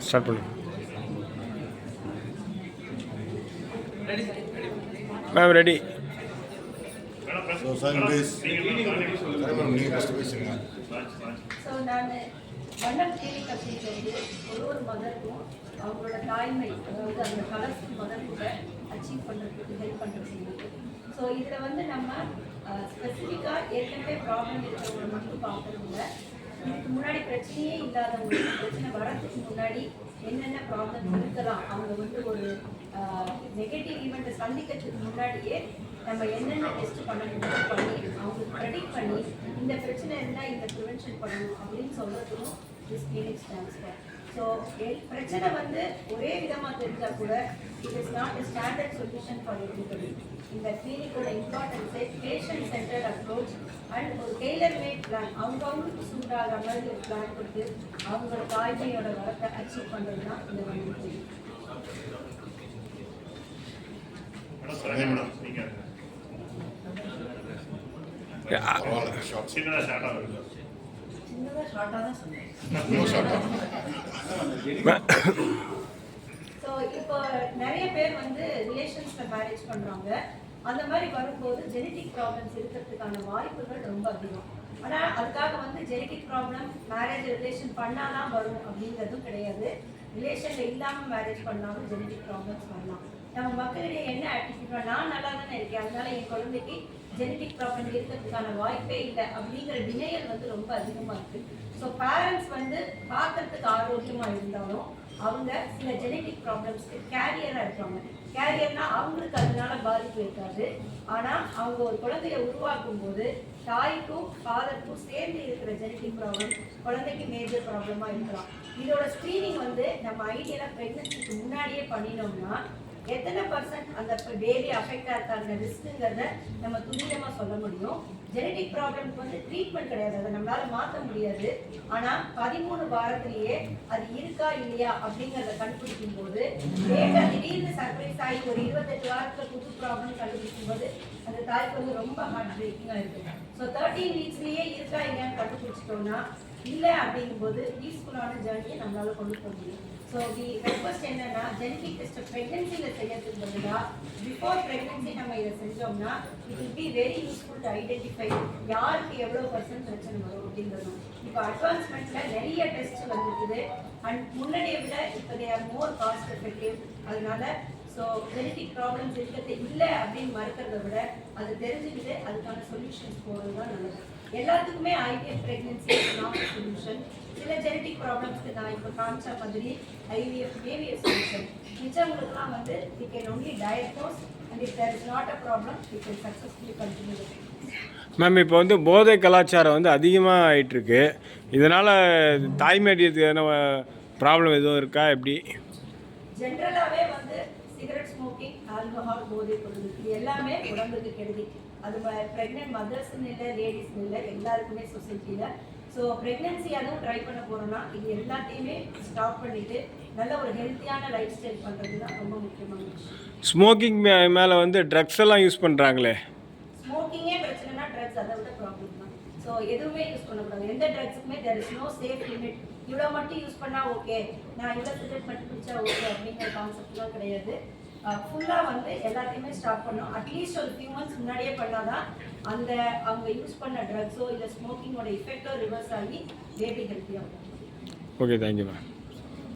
Start பண்ணு ma'am. Ready. So நான் வண்ணம் கிளினிக் அப்படிங்கிறது ஒரு மதருக்கும் அவங்களோட தாய்மை, அதாவது அந்த கலர்ஃபுல் மதர் கூட அச்சீவ் பண்ணுறதுக்கு ஹெல்ப் பண்ணுறது. ஸோ இதில் வந்து நம்ம ஸ்பெசிஃபிக்காக ஏற்கனவே ப்ராப்ளம் இருக்கிறவங்களை மட்டும் பார்க்குறதில்ல, இதுக்கு முன்னாடி பிரச்சனையே இல்லாதவங்களுக்கு பிரச்சனை வரதுக்கு முன்னாடி என்னென்ன ப்ராப்ளம் இருக்கலாம், அவங்க வந்து ஒரு நெகட்டிவ் ஈவெண்ட்டை சந்திக்கிறதுக்கு முன்னாடியே நம்ம என்னென்ன டெஸ்ட் பண்ணணும் பண்ணி அவங்களுக்கு ப்ரெடிக்ட் பண்ணி இந்த பிரச்சனை இருந்தால் இந்த ப்ரிவென்ஷன் பண்ணணும் அப்படின்னு சொல்கிறதுக்கும் this clinic stands for. So பிரச்சனை வந்து ஒரே விதமாக தெரிஞ்சால் கூட it is not a standard solution for everybody. இந்த கிளினிக்கோட இம்பார்ட்டன்ஸே பேஷண்ட் சென்டர்ட் அப்ரோச் அண்ட் ஒரு டெய்லர் மேட் பிளான், அவங்கவுங்களுக்கு சூட் ஆகிற மாதிரி ஒரு பிளான் கொடுத்து அவங்களோட தாய்மையோட வரத்தை அச்சீவ் பண்ணுறது தான் இந்த வந்து. ஸோ இப்போ நிறைய பேர் வந்து ரிலேஷன்ஸில் மேரேஜ் பண்ணுறாங்க. அந்த மாதிரி வரும்போது ஜெனட்டிக் ப்ராப்ளம்ஸ் இருக்கிறதுக்கான வாய்ப்புகள் ரொம்ப அதிகம். ஆனால் அதுக்காக வந்து ஜெனட்டிக் ப்ராப்ளம் மேரேஜ் ரிலேஷன் பண்ணாதான் வரும் அப்படிங்கிறதும் கிடையாது. ரிலேஷனில் இல்லாமல் மேரேஜ் பண்ணாலும் ஜெனட்டிக் ப்ராப்ளம்ஸ் வரலாம். நம்ம மக்களிடையே என்ன ஆட்டிடியூட், நான் நல்லா தானே இருக்கேன் அதனால என் குழந்தைக்கு ஜெனட்டிக் ப்ராப்ளம் இருக்கிறதுக்கான வாய்ப்பே இல்லை அப்படிங்கிற டினையல் வந்து ரொம்ப அதிகமாக இருக்குது. ஸோ பேரண்ட்ஸ் வந்து பார்க்கறதுக்கு ஆரோக்கியமாக இருந்தாலும் அவங்க சில ஜெனட்டிக் ப்ராப்ளம்ஸ்க்கு கேரியராக இருப்பாங்க. கேரியர்னா அவங்களுக்கு அதனால பாதிப்பு இருக்காது, ஆனால் அவங்க ஒரு குழந்தைய உருவாக்கும் போது தாய்க்கும் ஃபாதருக்கும் சேர்ந்து இருக்கிற ஜெனட்டிக் ப்ராப்ளம் குழந்தைக்கு மேஜர் ப்ராப்ளமாக இருக்கலாம். இதோட ஸ்க்ரீனிங் வந்து நம்ம ஐடியலாக ப்ரெக்னன்சிக்கு முன்னாடியே பண்ணினோம்னா எத்தனை பர்சன்ட் அந்த பேபி அஃபெக்ட் ஆகிற ரிஸ்க்குங்கிறத நம்ம துல்லியமாக சொல்ல முடியும். ஜெனட்டிக் ப்ராப்ளம்க்கு வந்து ட்ரீட்மெண்ட் கிடையாது, அதை நம்மளால் மாற்ற முடியாது. ஆனால் 13 வாரத்திலேயே அது இருக்கா இல்லையா அப்படிங்கிறத கண்டுபிடிக்கும் போது டேட்டா திடீர்னு சர்ப்ரைஸ் ஆகி ஒரு 28 வாரத்தில் புது ப்ராப்ளம் கண்டுபிடிக்கும் போது அந்த தாய்க்கு வந்து ரொம்ப ஹார்ட் பிரேக்கிங்காக இருக்குது. ஸோ 13 வீக்ஸ்லேயே இருக்கா இல்லையான்னு கண்டுபிடிச்சிட்டோம்னா இல்லை அப்படிங்கும்போது பீஸ்ஃபுல்லான ஜேர்னியை நம்மளால் கொண்டு போக முடியும். ஸோ தி ரெக்வஸ்ட் என்னன்னா, ஜெனட்டிக் டெஸ்ட்டை ப்ரெக்னென்சியில் செய்யறதுக்கு பதிலாக பிஃபோர் ப்ரெக்னென்சி நம்ம இதை செஞ்சோம்னா it will be very useful to identify யாருக்கு எவ்வளோ பர்சன்ட் பிரச்சனை வரும் அப்படிங்கிறது. இப்போ அட்வான்ஸ்மெண்ட்டில் நிறைய டெஸ்ட் வந்துருக்குது அண்ட் முன்னாடியை விட இப்போ they are more cost effective. அதனால ஸோ ஜெனட்டிக் ப்ராப்ளம்ஸ் இருக்கிறது இல்லை அப்படின்னு மறுக்கிறத விட அது தெரிஞ்சுக்கிட்டு அதுக்கான சொல்யூஷன்ஸ் போகிறது தான் நல்லது. எல்லாத்துக்குமே ஐவிஎஃப் ப்ரெக்னென்சி நாட் சொல்யூஷன். சில ஜெனட்டிக் ப்ராப்ளம்ஸ்க்கு நான் இப்போ காமிச்ச மாதிரி ஐவிஎஃப் மேபி சொல்யூஷன். மிச்சவங்களுக்குலாம் வந்து we can only diagnose and if there is not a problem we can successfully continue. Ma'am, இப்போ வந்து போதை கலாச்சாரம் வந்து அதிகமாக ஆகிட்டுருக்கு. இதனால் தாய்மையத்துக்கு எதனா ப்ராப்ளம் எதுவும் இருக்கா எப்படி? ஜென்ரலாகவே வந்து சிகரெட் ஸ்மோக்கிங், ஆல்கஹால், போதை பொருள் இது எல்லாமே உடம்புக்கு கெடுதி. அது ப்ரெக்னென்ட் மதர்ஸ்ன்னு இல்லை, லேடிஸ்ன்னு இல்லை, எல்லாருக்குமே சொசைட்டியில். ஸோ ப்ரெக்னென்சி அதுவும் ட்ரை பண்ண போகிறோன்னா இது எல்லாத்தையுமே ஸ்டாப் பண்ணிவிட்டு நல்ல ஒரு ஹெல்த்தியான லைஃப் ஸ்டைல் பண்ணுறது தான் ரொம்ப முக்கியமான விஷயம். ஸ்மோக்கிங் மேலே வந்து ட்ரக்ஸ் எல்லாம் யூஸ் பண்ணுறாங்களே. ஸ்மோக்கிங்கே பிரச்சனைனா ட்ரக்ஸ் அதை விட ப்ராப்ளம் தான். ஸோ எதுவுமே யூஸ் பண்ணக்கூடாது. எந்த ட்ரக்ஸுக்குமே there is no safe limit. இவ்வளோ மட்டும் யூஸ் பண்ணால் ஓகே, நான் இவ்வளோ சிகரெட் மட்டும் பிடிச்சா ஓகே அப்படிங்கிற கான்செப்ட்லாம் கிடையாது. ஃபுல்லாக வந்து எல்லாத்தையுமே ஸ்டாப் பண்ணணும். அட்லீஸ்ட் ஒரு ஃபியூ மந்த்ஸ் முன்னாடியே பண்ணாதான் அந்த அவங்க யூஸ் பண்ண ட்ரக்ஸோ இல்லை ஸ்மோக்கிங்கோட எஃபெக்டோ ரிவர்ஸ் ஆகி பேபி ஹெல்த்தியாக. Okay, thank you ma'am.